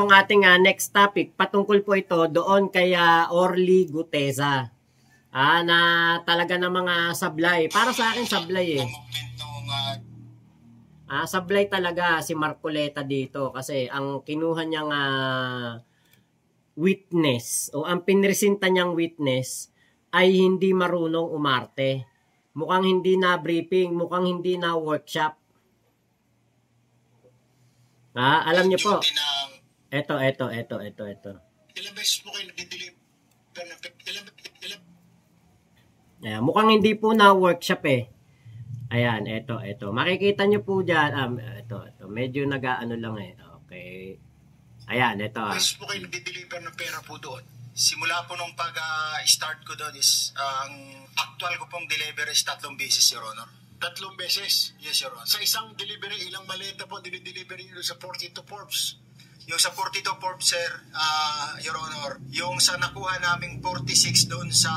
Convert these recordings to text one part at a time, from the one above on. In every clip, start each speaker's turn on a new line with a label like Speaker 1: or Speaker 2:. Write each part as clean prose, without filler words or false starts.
Speaker 1: Ang ating next topic, patungkol po ito doon kay Orly Gutesa. Na talaga ng mga sablay. Para sa akin sablay eh. Sablay talaga si Marcoleta dito kasi ang kinuha niyang witness o ang pinresenta niyang witness ay hindi marunong umarte. Mukhang hindi na briefing, mukhang hindi na workshop. Alam niyo po. Ito.
Speaker 2: Ilang beses po kayo nag-deliver?
Speaker 1: Mukhang hindi po na workshop eh. Ayan, ito. Makikita nyo po dyan. Ito. Medyo nag-ano lang eh. Okay. Ayan, ito.
Speaker 2: Beses po kayo nag-deliver ng pera po doon. Simula po nung pag-start ko doon is, ang actual ko pong deliver is 3 beses, Your Honor. 3 beses? Yes, Your Honor. Sa isang delivery, ilang maleta po dinidelivery nyo sa 42 Forbes? Yung sa 42 Forbes, sir, Your Honor, yung sa nakuha naming 46 doon sa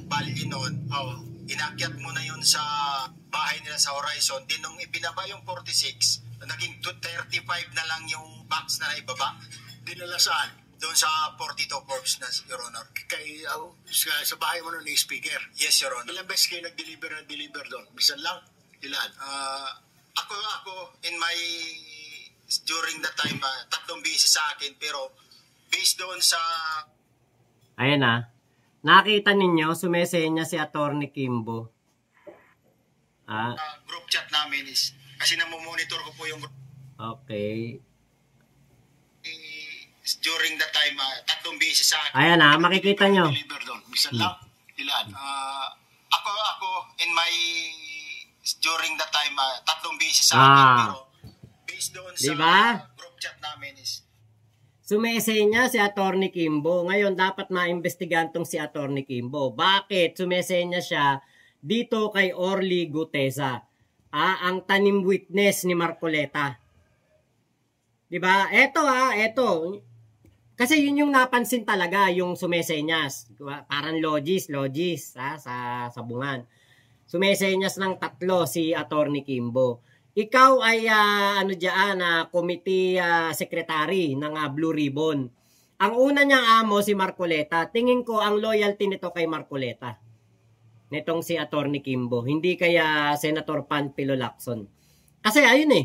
Speaker 2: Bali noon, inakyat mo na yun sa bahay nila sa Horizon. Din nung ibinaba yung 46, naging 35 na lang yung box na naibaba. Dinala saan? Doon sa 42 Forbes na, Your Honor. Sa bahay mo nun ni speaker? Yes, Your Honor. Ilang beses kayo nag-deliver doon? Bisan lang? Ilan? Ako, in my during that time, 3 beses sa akin, pero based doon sa...
Speaker 1: Ayan nakita ninyo, sumesenya si Attorney Kimbo.
Speaker 2: Group chat namin is, kasi namomonitor ko po yung...
Speaker 1: Okay.
Speaker 2: During that time, 3 beses sa akin.
Speaker 1: Ayan makikita nyo.
Speaker 2: Deliver doon. Bisan lang? Ilan? Ako, in my... During that time, 3 beses sa akin, pero doon sa group chat namin is
Speaker 1: sumesenya si Attorney Kimbo. Ngayon, dapat maimbestigahan tong si Attorney Kimbo. Bakit sumesenya siya dito kay Orly Gutesa? Ang tanim witness ni Marcoleta. Diba? Eto. Kasi yun yung napansin talaga, yung sumesenyas. Parang logis, sa sabungan. Sumesenyas ng 3 si Attorney Kimbo. Ikaw ay committee secretary ng Blue Ribbon. Ang una niyang amo si Marcoleta. Tingin ko ang loyalty nito kay Marcoleta. Nitong si Attorney Kimbo, hindi kaya Senator Panfilo Lacson. Kasi ayun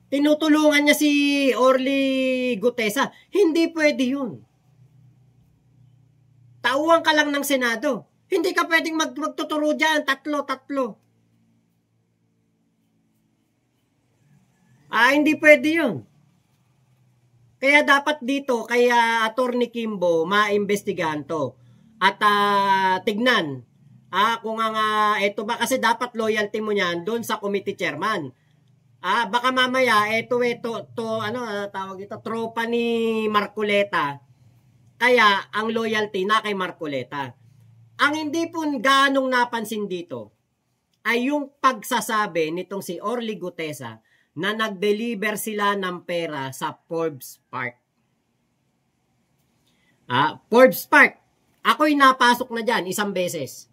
Speaker 1: tinutulungan niya si Orly Gutesa. Hindi pwede yun. Tauhan ka lang ng Senado. Hindi ka pwedeng magtuturo dyan. Tatlo. Hindi pwede yun. Kaya dapat dito, kaya Attorney Kimbo, maimbestigahan to. At tignan, kung ito ba, kasi dapat loyalty mo niyan doon sa committee chairman. Baka mamaya, tawag ito, tropa ni Marcoleta. Kaya, ang loyalty na kay Marcoleta. Ang hindi po ganong napansin dito, ay yung pagsasabi nitong si Orly Gutesa, na nag-deliver sila ng pera sa Forbes Park. Forbes Park. Ako'y napasok na dyan 1 beses.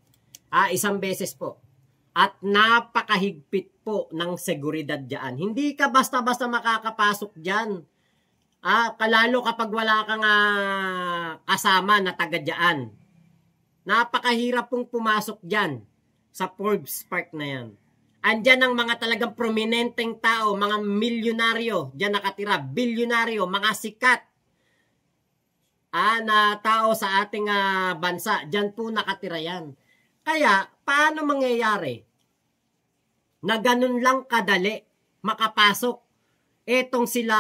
Speaker 1: 1 beses po. At napakahigpit po ng seguridad dyan. Hindi ka basta-basta makakapasok dyan. Kalalo kapag wala kang kasama na taga dyan. Napakahirap pong pumasok dyan sa Forbes Park na yan. Andyan ang mga talagang prominenteng tao, mga milyonaryo, diyan nakatira, bilyonaryo, mga sikat na tao sa ating bansa. Diyan po nakatira yan. Kaya, paano mangyayari na ganun lang kadali makapasok etong sila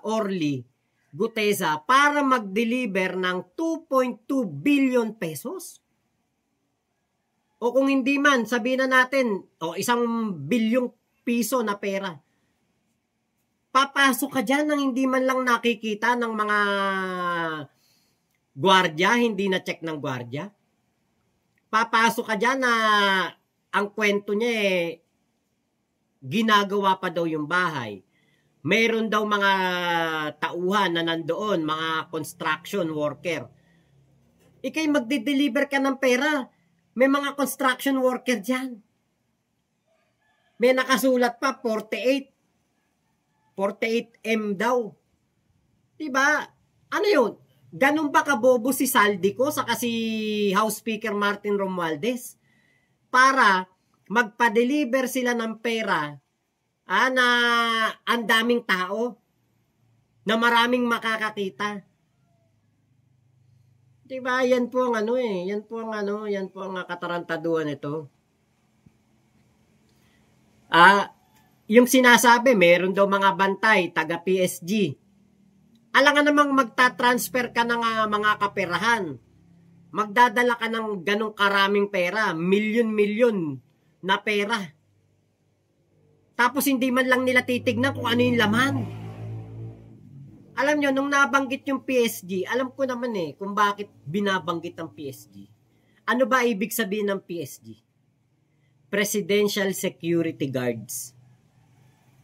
Speaker 1: Orly Gutesa para mag-deliver ng 2.2 billion pesos? O kung hindi man, sabihin na natin, 1 bilyong piso na pera. Papasok ka dyan nang hindi man lang nakikita ng mga gwardiya, hindi na check ng gwardiya. Papasok ka dyan na ang kwento niya ginagawa pa daw yung bahay. Mayroon daw mga tauhan na nandoon, mga construction worker. Ikay magde-deliver ka ng pera. May mga construction worker dyan. May nakasulat pa, 48M daw. Diba? Ano yun? Ganun ba kabobo si Saldico saka si House Speaker Martin Romualdez para magpa-deliver sila ng pera na ang daming tao na maraming makakakita. Diba? Yan po ang yan po ang katarantaduhan ito. Yung sinasabi, meron daw mga bantay, taga PSG. Alam nga namang magta-transfer ka ng mga kaperahan. Magdadala ka ng ganong karaming pera, milyon-milyon na pera. Tapos hindi man lang nila titignan kung ano yung laman. Alam nyo, nung nabanggit yung PSG, alam ko naman kung bakit binabanggit ang PSG. Ano ba ibig sabihin ng PSG? Presidential Security Guards.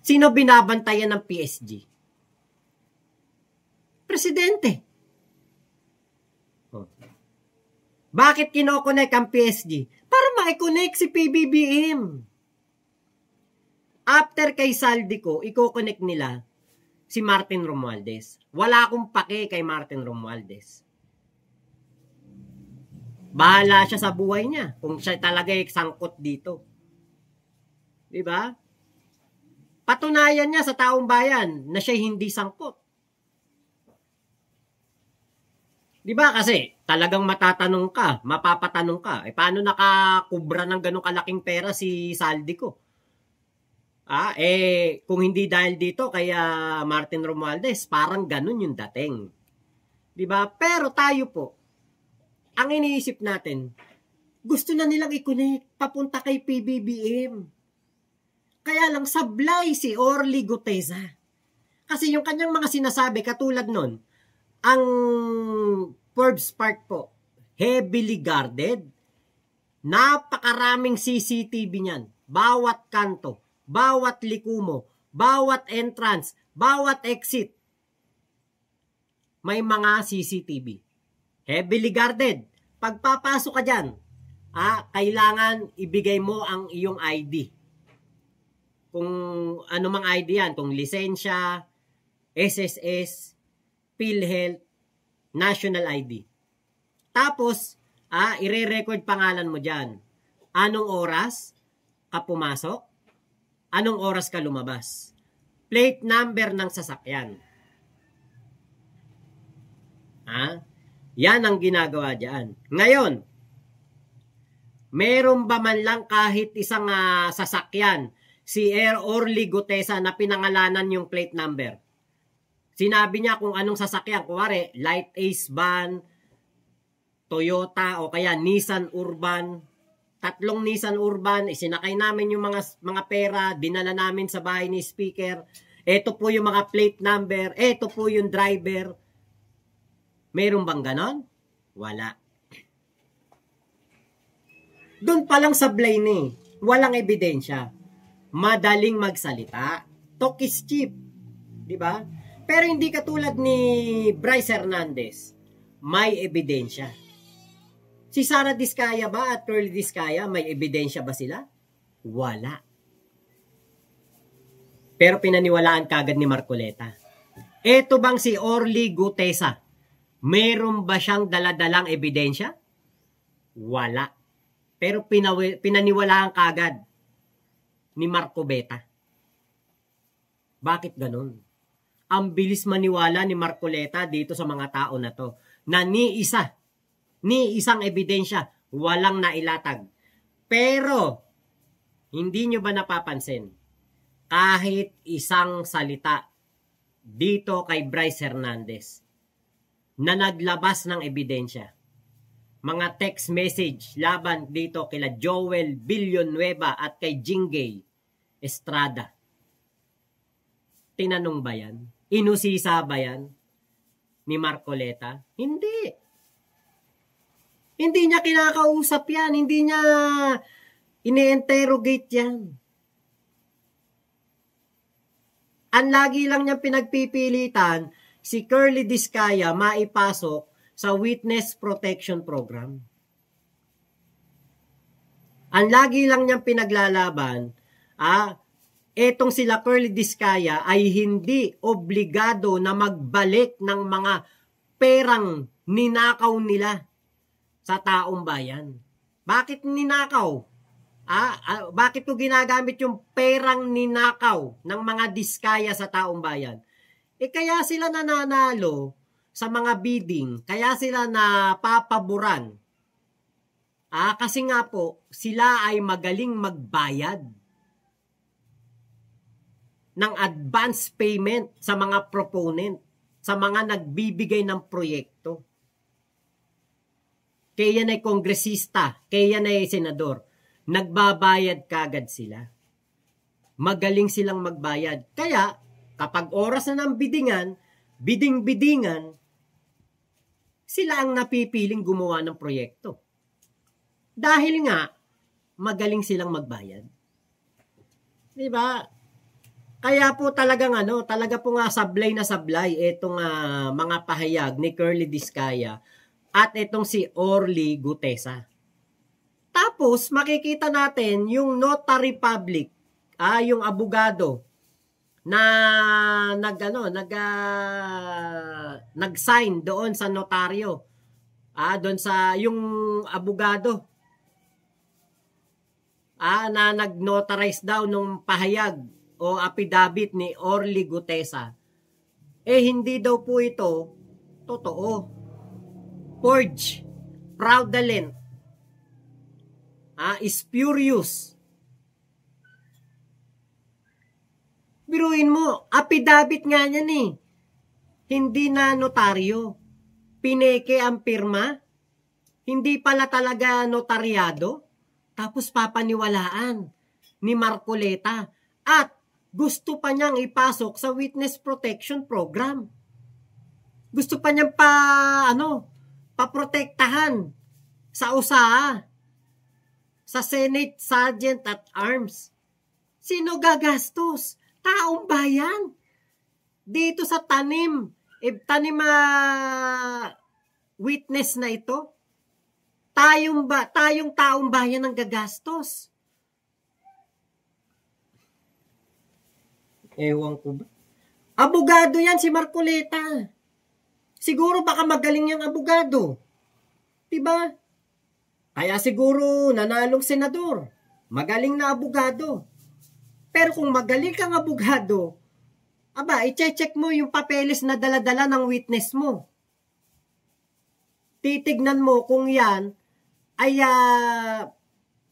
Speaker 1: Sino binabantayan ng PSG? Presidente. Bakit kinokonek ang PSG? Para ma-connect si PBBM. After kay Saldico, iko-connect nila si Martin Romualdez. Wala akong pake kay Martin Romualdez. Bahala siya sa buhay niya kung siya talaga sangkot dito. Diba? Patunayan niya sa taong bayan na siya hindi sangkot. Diba? Kasi talagang matatanong ka, mapapatanong ka, paano nakakubra ng ganong kalaking pera si Saldico? Kung hindi dahil dito kaya Martin Romualdez, parang ganun yung dating. Diba? Pero tayo po, ang iniisip natin, gusto na nilang i-connect papunta kay PBBM. Kaya lang sablay si Orly Guteza. Kasi yung kanyang mga sinasabi, katulad nun, ang Forbes Park po, heavily guarded, napakaraming CCTV niyan, bawat kanto, bawat likumo, bawat entrance, bawat exit, may mga CCTV. Heavily guarded. Pagpapasok ka dyan, kailangan ibigay mo ang iyong ID. Kung ano mang ID yan, kung lisensya, SSS, PhilHealth, National ID. Tapos, ire-record pangalan mo dyan. Anong oras ka pumasok? Anong oras ka lumabas? Plate number ng sasakyan. Yan ang ginagawa dyan. Ngayon, meron ba man lang kahit isang sasakyan si Orly Guteza na pinangalanan yung plate number? Sinabi niya kung anong sasakyan. Kuwari, Light Ace van, Toyota, o kaya Nissan Urban. 3 Nissan Urban. Isinakay namin yung mga pera. Dinala namin sa bahay ni speaker. Ito po yung mga plate number. Ito po yung driver. Meron bang ganon? Wala. Doon pa lang sablay walang ebidensya. Madaling magsalita. Talk is cheap. Diba? Pero hindi katulad ni Bryce Hernandez. May ebidensya. Si Sara Diskaya ba at Pearl Diskaya, may ebidensya ba sila? Wala. Pero pinaniwalaan kagad ni Marcoleta. Eto bang si Orly Guteza? Meron ba siyang daladalang ebidensya? Wala. Pero pinaniwalaan kagad ni Marcoleta. Bakit ganun? Ang bilis maniwala ni Marcoleta dito sa mga tao na to na ni isang ebidensya walang nailatag. Pero hindi nyo ba napapansin kahit isang salita dito kay Bryce Hernandez na naglabas ng ebidensya? Mga text message laban dito kila Joel Villanueva at kay Jingay Estrada. Tinanong ba yan? Inusisa ba yan ni Marcoleta? Hindi. Hindi niya kinakausap yan. Hindi niya ine-interrogate yan. Ang lagi lang niyang pinagpipilitan, si Curly Diskaya maipasok sa Witness Protection Program. Ang lagi lang niyang pinaglalaban, etong sila Curly Discaya ay hindi obligado na magbalik ng mga perang ninakaw nila sa taong bayan. Bakit ninakaw? Bakit ko ginagamit yung perang ninakaw ng mga Diskaya sa taong bayan? Kaya sila nananalo sa mga bidding, kaya sila napapaboran. Kasi nga po, sila ay magaling magbayad ng advance payment sa mga proponent, sa mga nagbibigay ng proyekto. Kaya yan ay kongresista, kaya yan ay senador. Nagbabayad kagad sila. Magaling silang magbayad. Kaya, kapag oras na ng bidingan, sila ang napipiling gumawa ng proyekto. Dahil nga, magaling silang magbayad. Diba? Kaya po talaga po nga sablay na sablay itong mga pahayag ni Curly Discaya at itong si Orly Gutesa. Tapos makikita natin yung notary public, yung abogado na nag-sign doon sa notaryo. Doon sa yung abogado na nag-notarize daw nung pahayag o affidavit ni Orly Gutesa. Hindi daw po ito totoo. Forge, fraudulent, spurious. Biruin mo, affidavit nga niyan hindi na notaryo. Pineke ang pirma, hindi pala talaga notaryado, tapos papaniwalaan ni Marcoleta at gusto pa niyang ipasok sa Witness Protection Program. Gusto pa niyang paprotektahan sa USA, sa Senate Sergeant at Arms. Sino gagastos? Taong bayan. Dito sa tanim witness na ito, tayong taong bayan ang gagastos. Ewan ko ba? Abogado yan si Marcoleta. Siguro baka magaling yung abogado. Diba? Kaya siguro nanalong senador. Magaling na abogado. Pero kung magaling kang abogado, i-check mo yung papeles na dala-dala ng witness mo. Titignan mo kung yan ay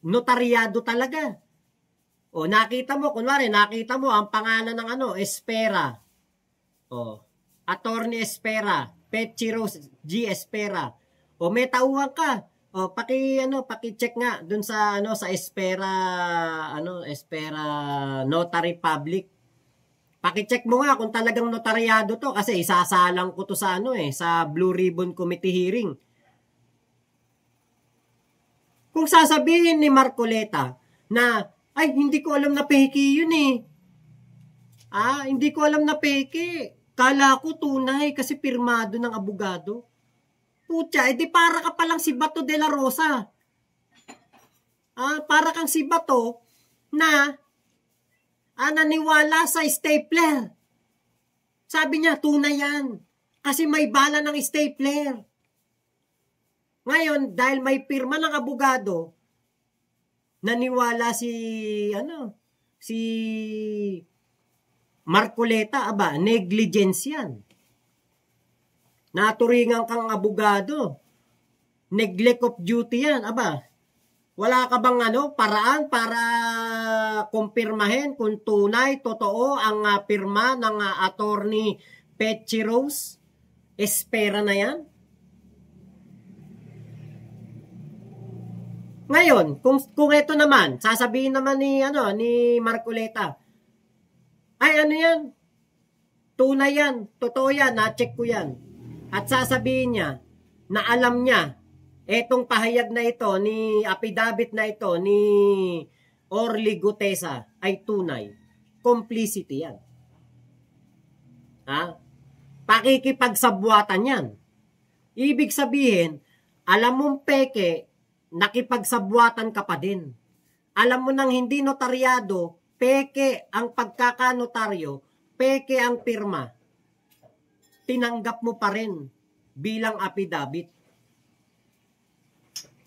Speaker 1: notaryado talaga. O nakita mo ang pangalan ng Espera. Attorney Espera, Petchi Rose G. Espera. O may tauhan ka. O paki-check nga dun sa sa Espera Espera Notary Public. Paki-check mo nga kung talagang notaryado to kasi isasalang ko to sa sa Blue Ribbon Committee hearing. Kung sasabihin ni Marcoleta na hindi ko alam na peke yun hindi ko alam na peke. Kala ko tunay kasi pirmado ng abogado. Putya, di para ka palang si Bato de la Rosa. Para kang si Bato na naniwala sa stapler. Sabi niya, tunay yan. Kasi may bala ng stapler. Ngayon, dahil may pirma ng abogado, naniwala si Marcoleta, negligence yan. Naturingan kang abogado. Neglect of duty yan, Wala ka bang paraan para kumpirmahin kung tunay, totoo ang pirma ng attorney Petchi Rose Espera na yan? Ngayon, kung ito naman, sasabihin naman ni Marcoleta, yan? Tunay yan, totoo yan, na-check ko yan. At sasabihin niya na alam niya etong pahayag na ito, ni affidavit na ito, ni Orly Gutesa ay tunay. Complicity yan. Pakikipagsabwatan yan. Ibig sabihin, alam mong peke, nakipagsabwatan ka pa din. Alam mo nang hindi notaryado, peke ang pagkakanotaryo, peke ang pirma, tinanggap mo pa rin bilang affidavit.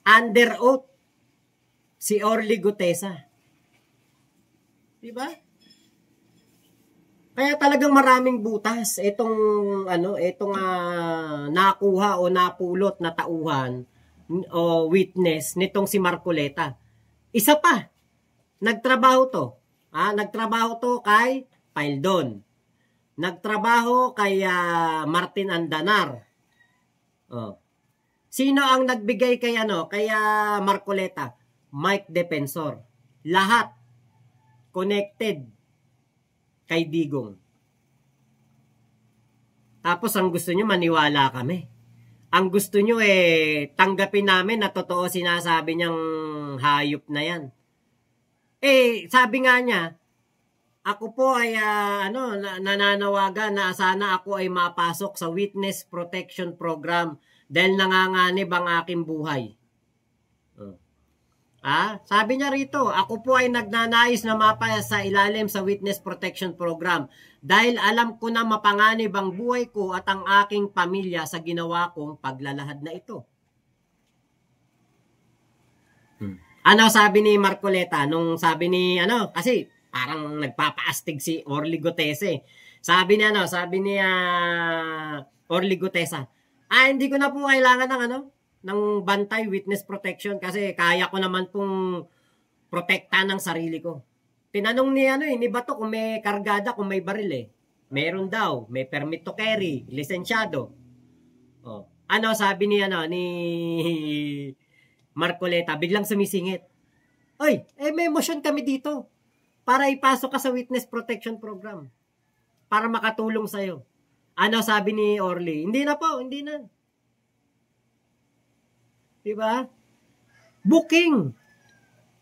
Speaker 1: Under oath, si Orly Gutesa. Diba? Kaya talagang maraming butas itong nakuha o napulot na tauhan o witness nitong si Marcoleta. Isa pa, nagtrabaho to kay Paildon. Nagtrabaho kay Martin Andanar. Sino ang nagbigay kay Marcoleta? Mike Defensor. Lahat connected kay Digong. Tapos ang gusto nyo, maniwala kami. Ang gusto nyo tanggapin namin na totoo sinasabi niyang hayop na yan. Sabi nga niya, ako po ay nananawagan na sana ako ay mapasok sa Witness Protection Program dahil nanganganib ang aking buhay. Sabi niya rito, ako po ay nagnanais na mapasa sa ilalim sa Witness Protection Program dahil alam ko na mapanganib ang buhay ko at ang aking pamilya sa ginawa kong paglalahad na ito. Ano sabi ni Marcoleta nung sabi ni kasi parang nagpapaastig si Orly Gutesa. Sabi ni Orly Gutesa, hindi ko na po kailangan ng bantay witness protection kasi kaya ko naman pong protektahan ng sarili ko. Tinanong ni Bato kung may kargada, kung may baril Meron daw, may permit to carry, lisensyado. Sabi ni Marcoleta, biglang sumisingit. May motion kami dito para ipasok ka sa witness protection program para makatulong sa'yo. Sabi ni Orly? Hindi na po, hindi na. Diba? Booking.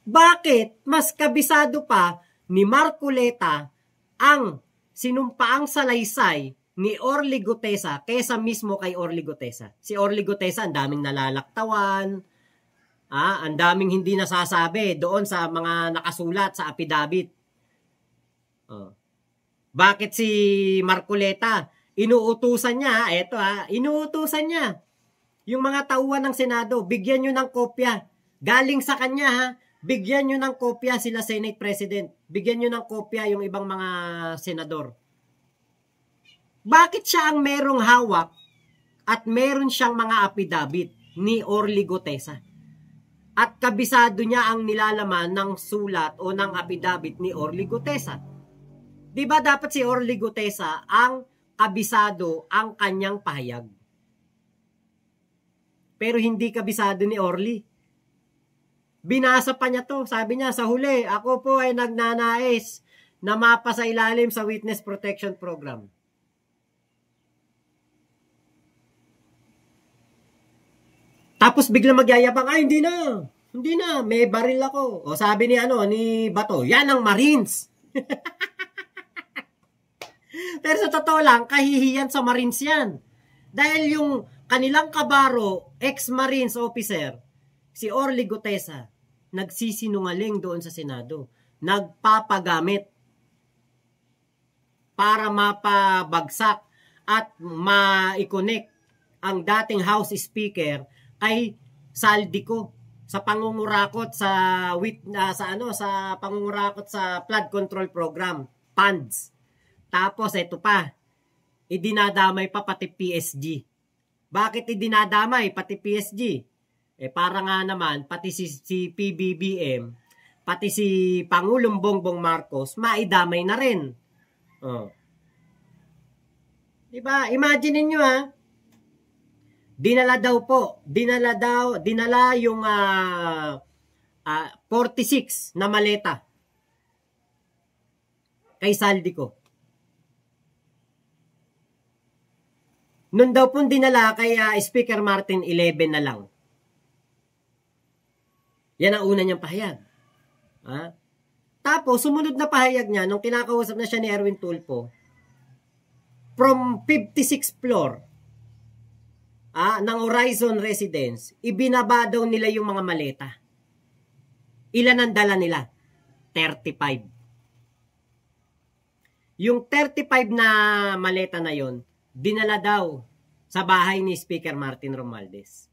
Speaker 1: Bakit? Mas kabisado pa ni Marcoleta ang sinumpaang salaysay ni Orly Gutesa kaysa mismo kay Orly Gutesa. Si Orly Gutesa, ang daming nalalaktawan, ang daming hindi nasasabi doon sa mga nakasulat sa affidavit. Bakit si Marcoleta? Inuutusan niya, inuutusan niya. Yung mga tauhan ng Senado, bigyan nyo ng kopya. Galing sa kanya, bigyan nyo ng kopya sila Senate President. Bigyan nyo ng kopya yung ibang mga senador. Bakit siya ang merong hawak at meron siyang mga affidavit ni Orly Gutesa? At kabisado niya ang nilalaman ng sulat o ng affidavit ni Orly Gutesa. Diba dapat si Orly Gutesa ang kabisado ang kanyang pahayag? Pero hindi kabisado ni Orly. Binasa pa niya to. Sabi niya, sa huli, ako po ay nagnanais na mapasa ilalim sa Witness Protection Program. Tapos biglang magyayabang, hindi na. Hindi na, may baril ako. O sabi ni Bato, yan ang Marines. Pero sa totoo lang, kahihiyan sa Marines yan. Dahil yung kanilang kabaro, ex-Marines officer, si Orly Gutesa, nagsisinungaling doon sa Senado. Nagpapagamit para mapabagsak at ma-connect ang dating House Speaker kay Saldico sa pangungurakot sa pangungurakot sa flood control program, funds. Tapos ito pa, idinadamay pa pati PSG. Bakit idinadamay pati PSG? Para nga naman, pati si PBBM, pati si Pangulong Bongbong Marcos, maidamay na rin. Diba? Imagine niyo dinala yung 46 na maleta kay Saldico. Noon daw pong dinala kay Speaker Martin, 11 na lang. Yan ang una niyang pahayag. Tapos, sumunod na pahayag niya, nung kinakausap na siya ni Erwin Tulfo, from 56th floor ng Horizon Residence, ibinaba daw nila yung mga maleta. Ilan ang dala nila? 35. Yung 35 na maleta na yon, dinala daw sa bahay ni Speaker Martin Romualdez.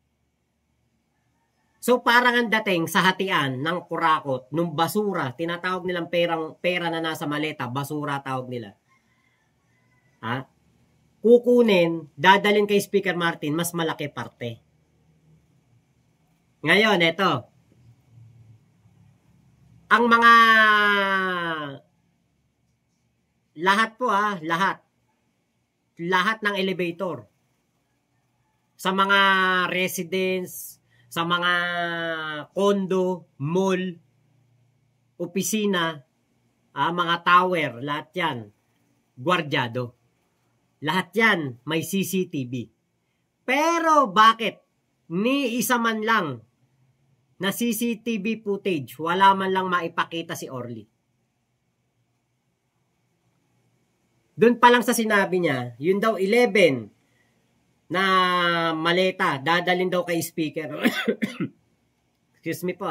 Speaker 1: So parang ang dating sa hatian ng kurakot, nung basura, tinatawag nilang pera na nasa maleta, basura tawag nila. Ha? Kukunin, dadalhin kay Speaker Martin, mas malaki parte. Ngayon, eto. Ang mga lahat po lahat ng elevator sa mga residence, sa mga condo, mall, opisina, mga tower, lahat yan, gwardyado. Lahat yan may CCTV. Pero bakit ni isa man lang na CCTV footage, wala man lang maipakita si Orly? Doon pa lang sa sinabi niya, yun daw 11 na maleta, dadalhin daw kay Speaker. Excuse me po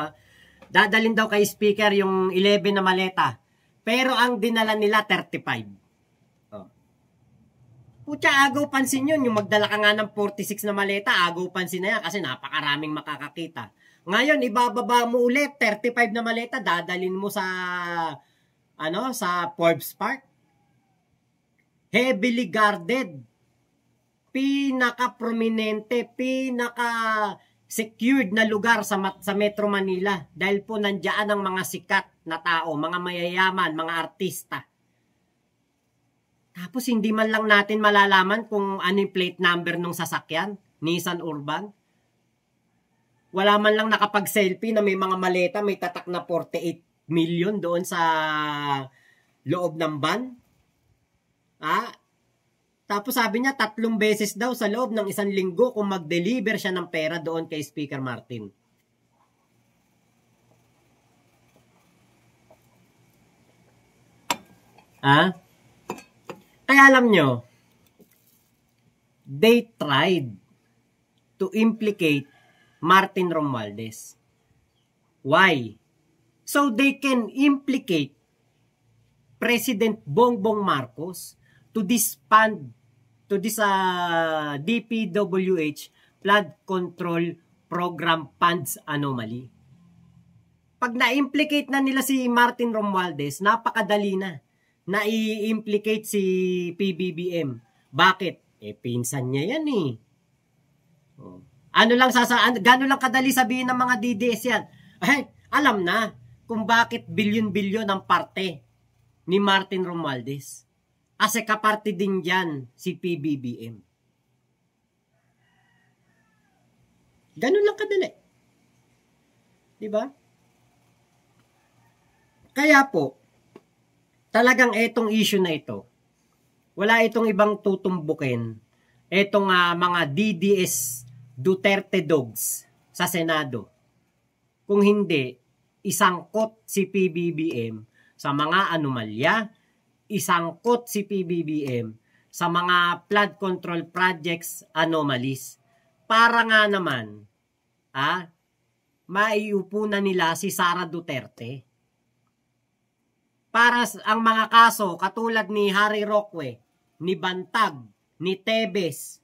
Speaker 1: Dadalhin daw kay Speaker yung 11 na maleta. Pero ang dinala nila 35. Putya, agaw pansin yun. Yung magdala ka nga ng 46 na maleta, agaw pansin na yan kasi napakaraming makakakita. Ngayon, ibababa mo ulit, 35 na maleta, dadalhin mo sa Forbes Park. Heavily guarded. Pinaka-prominente, pinaka-secured na lugar sa Metro Manila. Dahil po nandiyan ang mga sikat na tao, mga mayayaman, mga artista. Tapos hindi man lang natin malalaman kung ano yung plate number ng sasakyan, Nissan Urban. Wala man lang nakapag-selfie na may mga maleta, may tatak na 48 million doon sa loob ng van. Tapos sabi niya 3 beses daw sa loob ng 1 linggo kung mag-deliver siya ng pera doon kay Speaker Martin. Kaya alam nyo, they tried to implicate Martin Romualdez. Why? So they can implicate President Bongbong Marcos to disband to this DPWH Flood Control Program Funds Anomaly. Pag na-implicate na nila si Martin Romualdez, napakadali na i-implicate si PBBM. Bakit? Pinsan niya yan gano'n lang kadali sabihin ng mga DDS yan. Alam na kung bakit bilyon-bilyon ang parte ni Martin Romualdez. Kasi kaparte din dyan si PBBM. Gano'n lang kadali. Diba? Kaya po, talagang etong issue na ito, wala itong ibang tutumbukin. Etong mga DDS Duterte dogs sa Senado. Kung hindi, isangkot si PBBM sa mga anomalya, isangkot si PBBM sa mga flood control projects anomalies. Para nga naman, maiupo na nila si Sara Duterte. Para ang mga kaso katulad ni Harry Roque, ni Bantag, ni Tebes,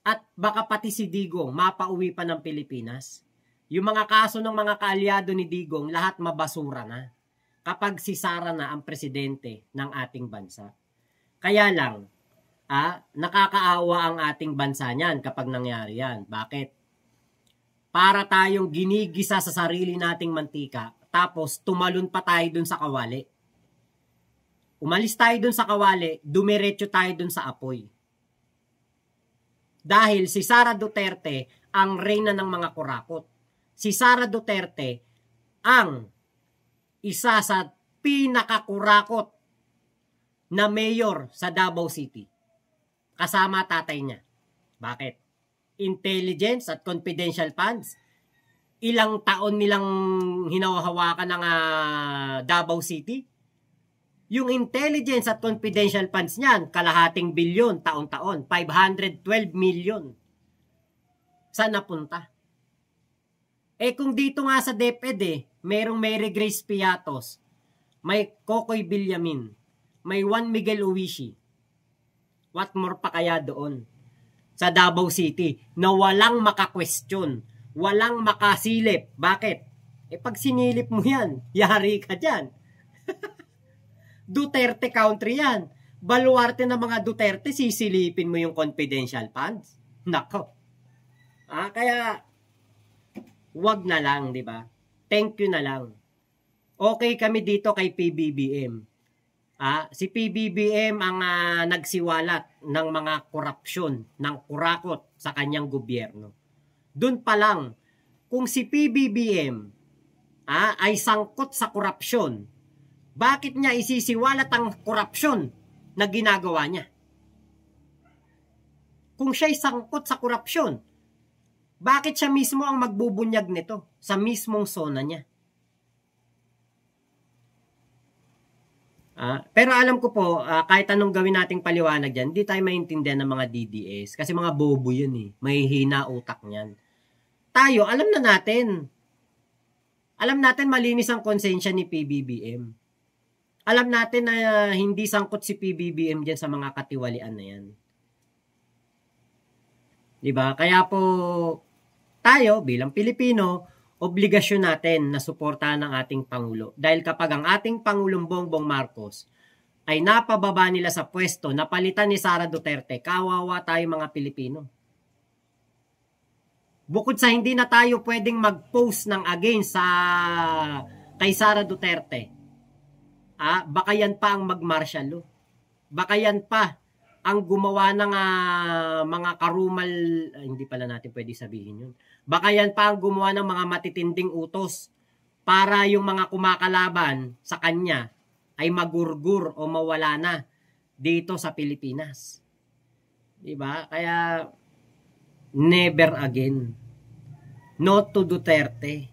Speaker 1: at baka pati si Digong mapauwi pa ng Pilipinas. Yung mga kaso ng mga kaalyado ni Digong, lahat mabasura na kapag si Sara na ang presidente ng ating bansa. Kaya lang, nakakaawa ang ating bansa niyan kapag nangyari yan. Bakit? Para tayong ginigisa sa sarili nating mantika, tapos tumalon pa tayo dun sa kawali. Umalis tayo dun sa kawali, dumiretso tayo dun sa apoy. Dahil si Sara Duterte ang reyna ng mga kurakot. Si Sara Duterte ang isa sa pinakakurakot na mayor sa Davao City. Kasama tatay niya. Bakit? Intelligence at confidential funds. Ilang taon nilang hinahawakan ng Davao City? Yung intelligence at confidential funds niyan, kalahating bilyon taon-taon, 512 million. Saan napunta? Kung dito nga sa DepEd, merong Mary Grace Piatos, may Kokoy Villamin, may Juan Miguel Uwishi. What more pa kaya doon? Sa Davao City, na walang maka-question, walang makasilip. Bakit? Pag sinilip mo yan, yari ka dyan. Duterte country yan. Baluarte ng mga Duterte, sisilipin mo yung confidential funds. Nako. Kaya, wag na lang, di ba? Thank you na lang. Okay kami dito kay PBBM. Si PBBM ang nagsiwalat ng mga korupsyon, ng kurakot sa kanyang gobyerno. Doon pa lang, kung si PBBM ay sangkot sa korupsyon, bakit niya isisiwalat ang korupsyon na ginagawa niya? Kung siya'y sangkot sa korupsyon, bakit siya mismo ang magbubunyag nito sa mismong zona niya? Pero alam ko po, kahit anong gawin nating paliwanag dyan, hindi tayo maintindihan ng mga DDS. Kasi mga bobo yun eh. May hina utak niyan. Tayo, alam natin. Alam natin malinis ang konsensya ni PBBM. Alam natin na hindi sangkot si PBBM dyan sa mga katiwalian na yan. Diba? Kaya po, tayo bilang Pilipino, obligasyon natin na suportahan ng ating Pangulo. Dahil kapag ang ating Pangulong Bongbong Marcos ay napababa nila sa pwesto, napalitan ni Sara Duterte, kawawa tayo mga Pilipino. Bukod sa hindi na tayo pwedeng mag-post ng against kay Sara Duterte, baka yan pa ang mag-martial law. Baka yan pa ang gumawa ng mga karumal, hindi pala natin pwede sabihin yun. Baka yan pa ang gumawa ng mga matitinding utos para yung mga kumakalaban sa kanya ay magurgur o mawala na dito sa Pilipinas. Diba? Kaya never again. No to Duterte.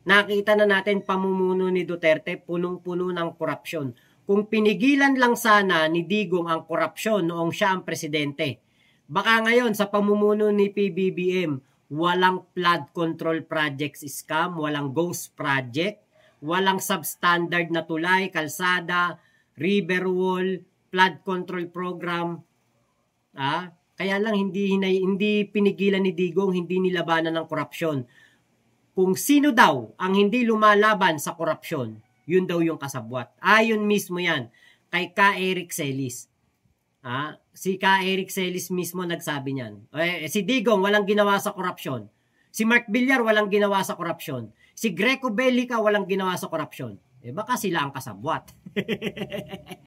Speaker 1: Nakita na natin pamumuno ni Duterte punong-puno ng korupsyon. Kung pinigilan lang sana ni Digong ang korupsyon noong siya ang presidente, baka ngayon sa pamumuno ni PBBM, walang flood control projects scam, walang ghost project, walang substandard na tulay, kalsada, river wall, flood control program. Kaya lang hindi pinigilan ni Digong, hindi nilabanan ng korupsyon. Kung sino daw ang hindi lumalaban sa korupsyon, yun daw yung kasabwat. Yun mismo yan. Kay Ka Eric Celis. Si Ka Eric Celis mismo nagsabi niyan. Si Digong walang ginawa sa korupsyon. Si Mark Villar walang ginawa sa korupsyon. Si Greco Bellica walang ginawa sa korupsyon. Baka sila ang kasabwat.